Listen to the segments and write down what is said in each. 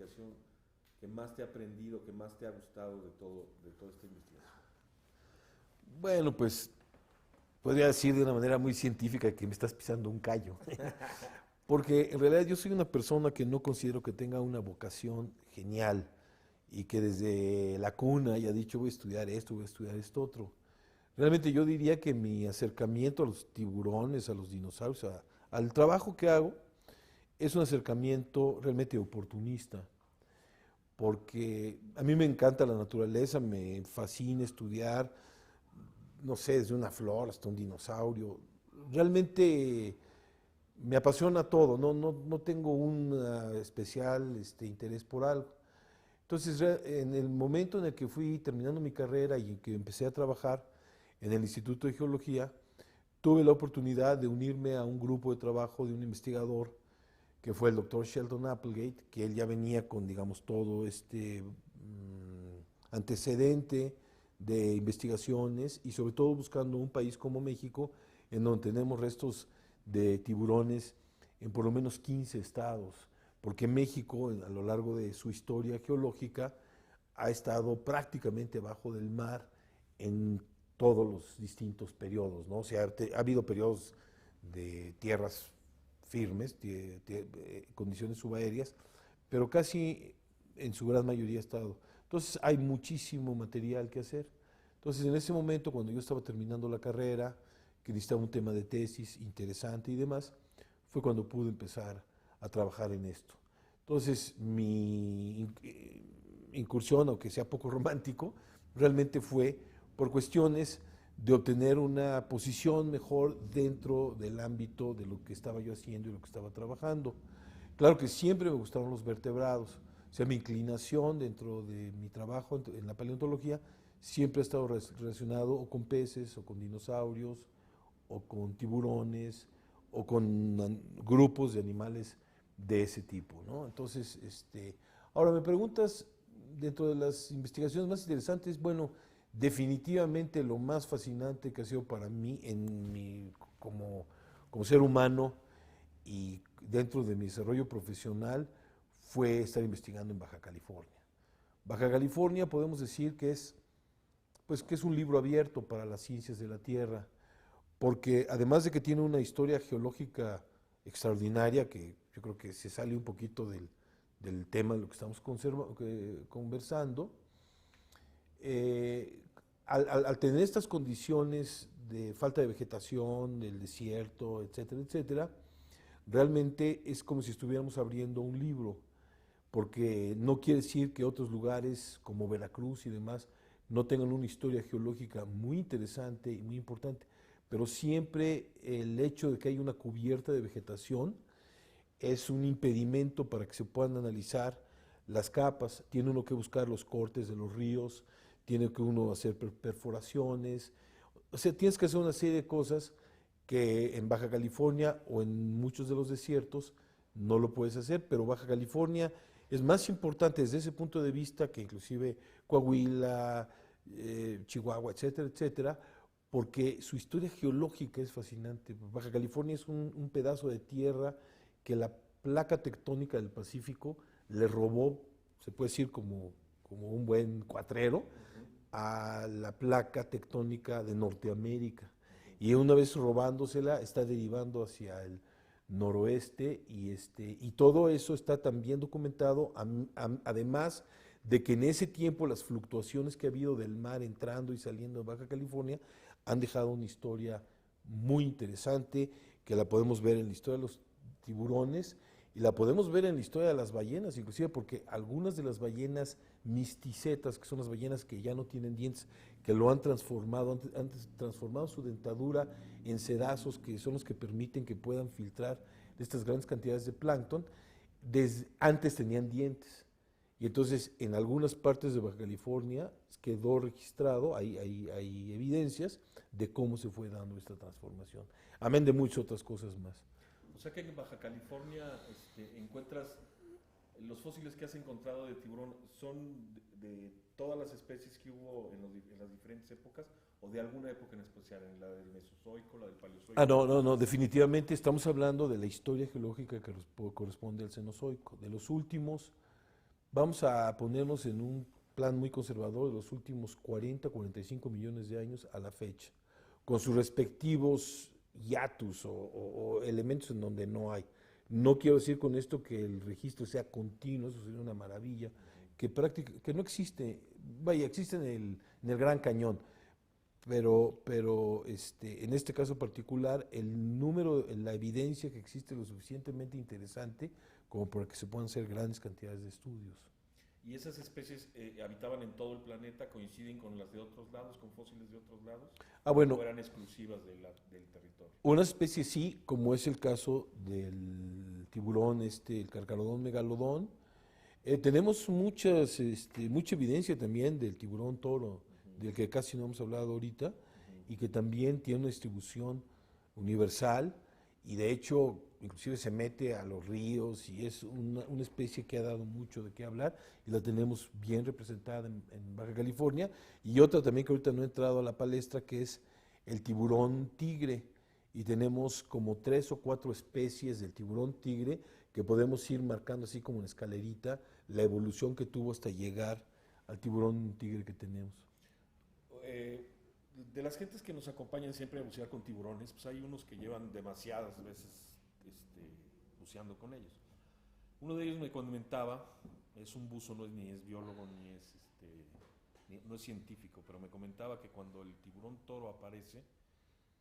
investigación que más te ha aprendido, que más te ha gustado de toda esta investigación? Bueno, pues podría decir de una manera muy científica que me estás pisando un callo. Porque en realidad yo soy una persona que no considero que tenga una vocación genial y que desde la cuna haya dicho voy a estudiar esto, voy a estudiar esto otro. Realmente yo diría que mi acercamiento a los tiburones, a los dinosaurios, al trabajo que hago, es un acercamiento realmente oportunista, porque a mí me encanta la naturaleza, me fascina estudiar, no sé, desde una flor hasta un dinosaurio. Realmente me apasiona todo, no tengo un especial interés por algo. Entonces, en el momento en el que fui terminando mi carrera y que empecé a trabajar en el Instituto de Geología, tuve la oportunidad de unirme a un grupo de trabajo de un investigador que fue el doctor Sheldon Applegate, que él ya venía con, digamos, todo antecedente de investigaciones y sobre todo buscando un país como México, en donde tenemos restos de tiburones en por lo menos 15 estados, porque México a lo largo de su historia geológica ha estado prácticamente bajo del mar en todos los distintos periodos, ¿no? O sea, ha habido periodos de tierras firmes, condiciones subaéreas, pero casi en su gran mayoría ha estado. Entonces hay muchísimo material que hacer. Entonces en ese momento, cuando yo estaba terminando la carrera, que necesitaba un tema de tesis interesante y demás, fue cuando pude empezar a trabajar en esto. Entonces mi incursión, aunque sea poco romántico, realmente fue por cuestiones de obtener una posición mejor dentro del ámbito de lo que estaba yo haciendo y lo que estaba trabajando. Claro que siempre me gustaron los vertebrados, o sea, mi inclinación dentro de mi trabajo en la paleontología siempre ha estado relacionado o con peces, o con dinosaurios, o con tiburones, o con grupos de animales de ese tipo, ¿no? Entonces, ahora me preguntas, dentro de las investigaciones más interesantes, bueno, definitivamente lo más fascinante que ha sido para mí como ser humano y dentro de mi desarrollo profesional fue estar investigando en Baja California. Baja California podemos decir que es un libro abierto para las ciencias de la Tierra, porque además de que tiene una historia geológica extraordinaria, que yo creo que se sale un poquito del tema de lo que estamos conversando, eh, al tener estas condiciones de falta de vegetación, del desierto, etcétera, etcétera, realmente es como si estuviéramos abriendo un libro, porque no quiere decir que otros lugares como Veracruz y demás no tengan una historia geológica muy interesante y muy importante, pero siempre el hecho de que haya una cubierta de vegetación es un impedimento para que se puedan analizar las capas. Tiene uno que buscar los cortes de los ríos, tiene que uno hacer perforaciones, o sea, tienes que hacer una serie de cosas que en Baja California o en muchos de los desiertos no lo puedes hacer, pero Baja California es más importante desde ese punto de vista que inclusive Coahuila, Chihuahua, etcétera, etcétera, porque su historia geológica es fascinante. Baja California es un pedazo de tierra que la placa tectónica del Pacífico le robó, se puede decir como un buen cuatrero, a la placa tectónica de Norteamérica. Y una vez robándosela, está derivando hacia el noroeste y todo eso está también documentado, además de que en ese tiempo las fluctuaciones que ha habido del mar entrando y saliendo de Baja California han dejado una historia muy interesante que la podemos ver en la historia de los tiburones y la podemos ver en la historia de las ballenas, inclusive porque algunas de las ballenas misticetas, que son las ballenas que ya no tienen dientes, que lo han transformado, han transformado su dentadura en sedazos que son los que permiten que puedan filtrar estas grandes cantidades de plancton, antes tenían dientes. Y entonces en algunas partes de Baja California quedó registrado, hay evidencias de cómo se fue dando esta transformación, amén de muchas otras cosas más. O sea que en Baja California encuentras los fósiles que has encontrado de tiburón son de todas las especies que hubo en las diferentes épocas o de alguna época en especial, en la del Mesozoico, la del Paleozoico. No, definitivamente estamos hablando de la historia geológica que corresponde al Cenozoico, de los últimos Vamos a ponernos en un plan muy conservador de los últimos 40, 45 millones de años a la fecha, con sus respectivos hiatus o elementos en donde no hay. No quiero decir con esto que el registro sea continuo, eso sería una maravilla, que no existe, vaya, existe en el Gran Cañón, pero en este caso particular, el número, la evidencia que existe es lo suficientemente interesante como para que se puedan hacer grandes cantidades de estudios. ¿Y esas especies habitaban en todo el planeta, coinciden con las de otros lados, con fósiles de otros lados? Bueno, ¿O eran exclusivas del territorio? una especie sí, como es el caso del tiburón, el Carcharodon megalodon. Tenemos mucha evidencia también del tiburón toro, del que casi no hemos hablado ahorita, y que también tiene una distribución universal, y de hecho inclusive se mete a los ríos, y es una especie que ha dado mucho de qué hablar, y la tenemos bien representada en Baja California. Y otra también que ahorita no ha entrado a la palestra, que es el tiburón tigre, y tenemos como 3 o 4 especies del tiburón tigre que podemos ir marcando así como en escalerita la evolución que tuvo hasta llegar al tiburón tigre que tenemos. Eh, de las gentes que nos acompañan siempre a bucear con tiburones, pues hay unos que llevan demasiadas veces buceando con ellos. Uno de ellos me comentaba, es un buzo, ni es biólogo, no es científico, pero me comentaba que cuando el tiburón toro aparece,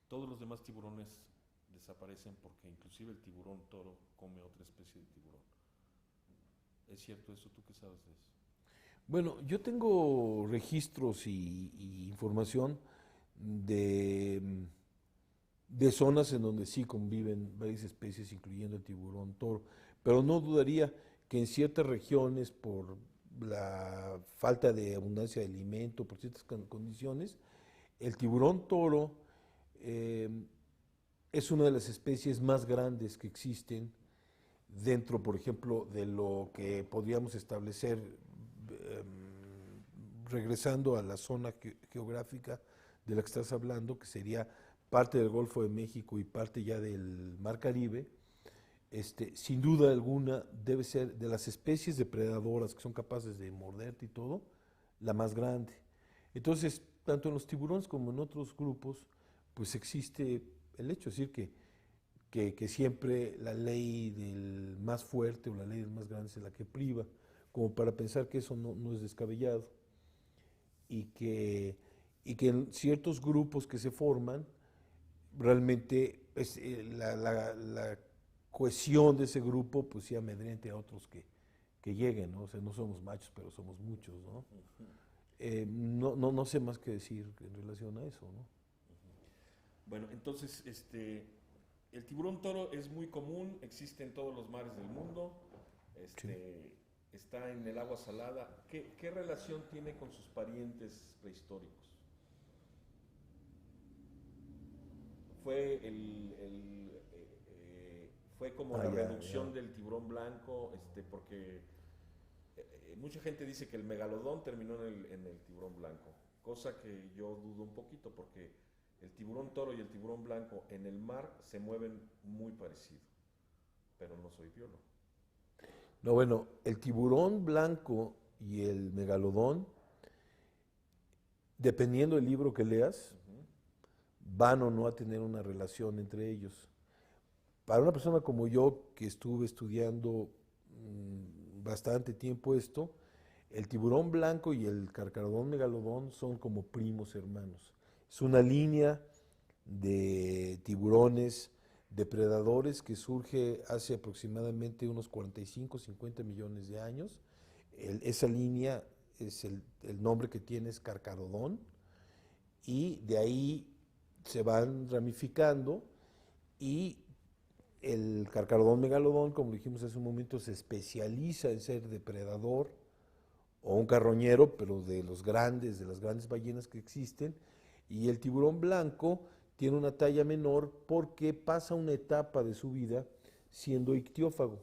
todos los demás tiburones desaparecen porque inclusive el tiburón toro come otra especie de tiburón. ¿Es cierto eso? ¿Tú qué sabes de eso? Bueno, yo tengo registros y información de, de zonas en donde sí conviven varias especies, incluyendo el tiburón toro, pero no dudaría que en ciertas regiones, por la falta de abundancia de alimento, por ciertas condiciones, el tiburón toro eh, es una de las especies más grandes que existen dentro, por ejemplo, de lo que podríamos establecer, regresando a la zona geográfica de la que estás hablando, que sería parte del Golfo de México y parte ya del Mar Caribe. Sin duda alguna debe ser de las especies depredadoras que son capaces de morderte y todo, la más grande. Entonces, tanto en los tiburones como en otros grupos, pues existe el hecho, es decir, que siempre la ley del más fuerte o la ley del más grande es la que priva, como para pensar que eso no es descabellado, y que en ciertos grupos que se forman, realmente la cohesión de ese grupo pues sí amedrente a otros que lleguen, ¿no? O sea, no somos machos, pero somos muchos, ¿no? No sé más que decir en relación a eso, ¿no? Bueno, entonces, el tiburón toro es muy común, existe en todos los mares del mundo, Sí. está en el agua salada. ¿Qué relación tiene con sus parientes prehistóricos? Fue fue como la reducción Ya. del tiburón blanco, porque mucha gente dice que el megalodón terminó en el tiburón blanco, cosa que yo dudo un poquito porque el tiburón toro y el tiburón blanco en el mar se mueven muy parecido, pero no soy biólogo. No, bueno, el tiburón blanco y el megalodón, dependiendo del libro que leas, Ujú. van o no a tener una relación entre ellos. Para una persona como yo, que estuve estudiando bastante tiempo esto, el tiburón blanco y el Carcharodon megalodon son como primos hermanos. Es una línea de tiburones depredadores que surge hace aproximadamente unos 45, 50 millones de años. Esa línea es el nombre que tiene es Carcharodon, y de ahí se van ramificando, y el Carcharodon megalodon, como dijimos hace un momento, se especializa en ser depredador o un carroñero, pero de las grandes ballenas que existen. Y el tiburón blanco tiene una talla menor porque pasa una etapa de su vida siendo ictiófago,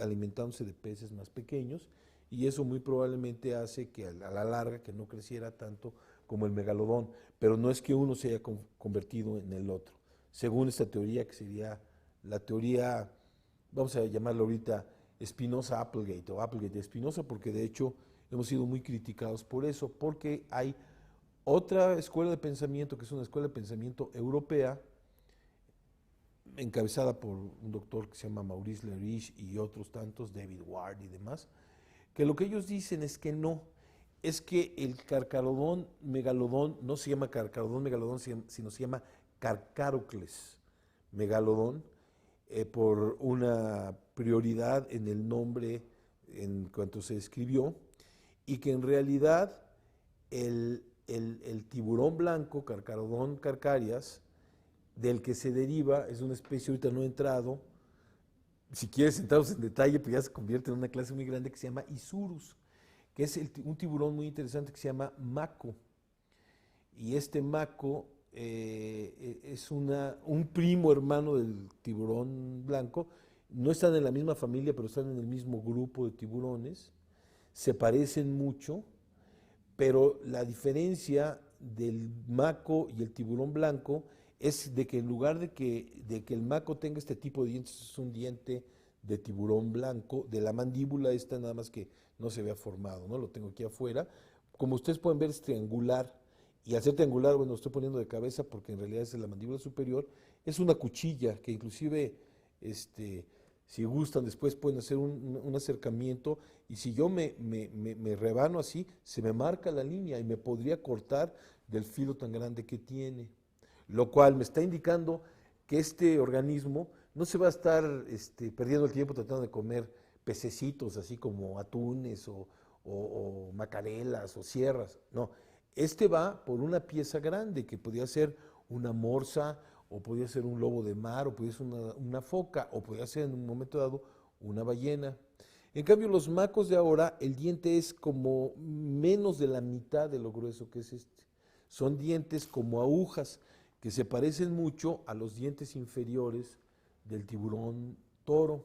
alimentándose de peces más pequeños, y eso muy probablemente hace que a la larga que no creciera tanto como el megalodón, pero no es que uno se haya convertido en el otro. Según esta teoría, que sería la teoría, vamos a llamarla ahorita, Spinoza Applegate o Applegate de Spinoza, porque de hecho hemos sido muy criticados por eso, porque hay otra escuela de pensamiento, que es una escuela de pensamiento europea, encabezada por un doctor que se llama Maurice Lerich y otros tantos, David Ward y demás, que lo que ellos dicen es que no, es que el Carcharodon megalodón no se llama Carcharodon megalodón, sino se llama Carcharodon megalodón, por una prioridad en el nombre en cuanto se escribió, y que en realidad el tiburón blanco, Carcharodon carcarias, del que se deriva, es una especie, ahorita no he entrado, si quieres entramos en detalle, pues ya se convierte en una clase muy grande que se llama Isurus, que es un tiburón muy interesante que se llama maco. Y este maco es un primo hermano del tiburón blanco. No están en la misma familia, pero están en el mismo grupo de tiburones. Se parecen mucho, pero la diferencia del maco y el tiburón blanco es de que en lugar de que el maco tenga este tipo de dientes, es un diente de tiburón blanco, de la mandíbula esta nada más que no se vea formado, ¿no? Lo tengo aquí afuera. Como ustedes pueden ver, es triangular, y al ser triangular, bueno, lo estoy poniendo de cabeza porque en realidad es la mandíbula superior, es una cuchilla que inclusive, si gustan, después pueden hacer un acercamiento, y si yo me rebano así, se me marca la línea y me podría cortar del filo tan grande que tiene, lo cual me está indicando que este organismo no se va a estar perdiendo el tiempo tratando de comer pececitos así como atunes o macarelas o sierras, no, va por una pieza grande que podría ser una morsa, o podría ser un lobo de mar, o podría ser una foca, o podría ser en un momento dado una ballena. En cambio, los macos de ahora, el diente es como menos de la mitad de lo grueso que es este. Son dientes como agujas, que se parecen mucho a los dientes inferiores del tiburón toro.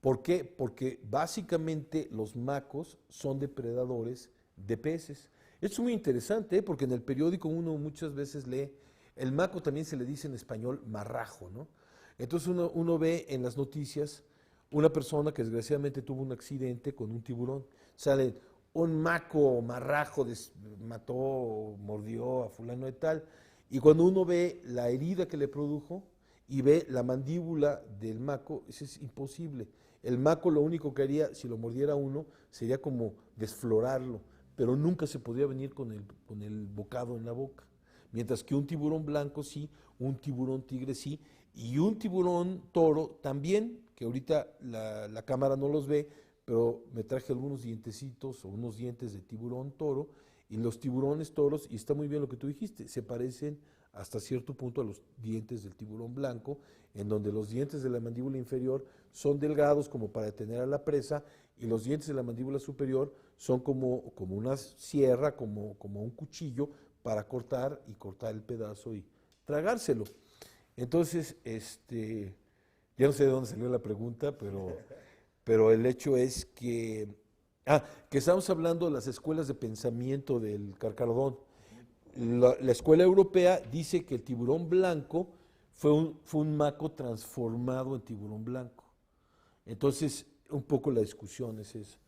¿Por qué? Porque básicamente los macos son depredadores de peces. Esto es muy interesante, porque en el periódico uno muchas veces lee, el maco también se le dice en español marrajo, ¿no? Entonces uno ve en las noticias una persona que desgraciadamente tuvo un accidente con un tiburón. Sale un maco marrajo, mató, mordió a fulano de tal, y cuando uno ve la herida que le produjo y ve la mandíbula del maco, eso es imposible. El maco lo único que haría si lo mordiera uno sería como desflorarlo, pero nunca se podría venir con el bocado en la boca. Mientras que un tiburón blanco sí, un tiburón tigre sí, y un tiburón toro también, que ahorita la cámara no los ve, pero me traje algunos dientecitos o unos dientes de tiburón toro, y los tiburones toros, y está muy bien lo que tú dijiste, se parecen hasta cierto punto a los dientes del tiburón blanco, en donde los dientes de la mandíbula inferior son delgados como para detener a la presa, y los dientes de la mandíbula superior son como una sierra, como un cuchillo para cortar el pedazo y tragárselo. Entonces, ya no sé de dónde salió la pregunta, pero el hecho es que estamos hablando de las escuelas de pensamiento del Carcharodon. La escuela europea dice que el tiburón blanco fue un maco transformado en tiburón blanco. Entonces, un poco la discusión es esa.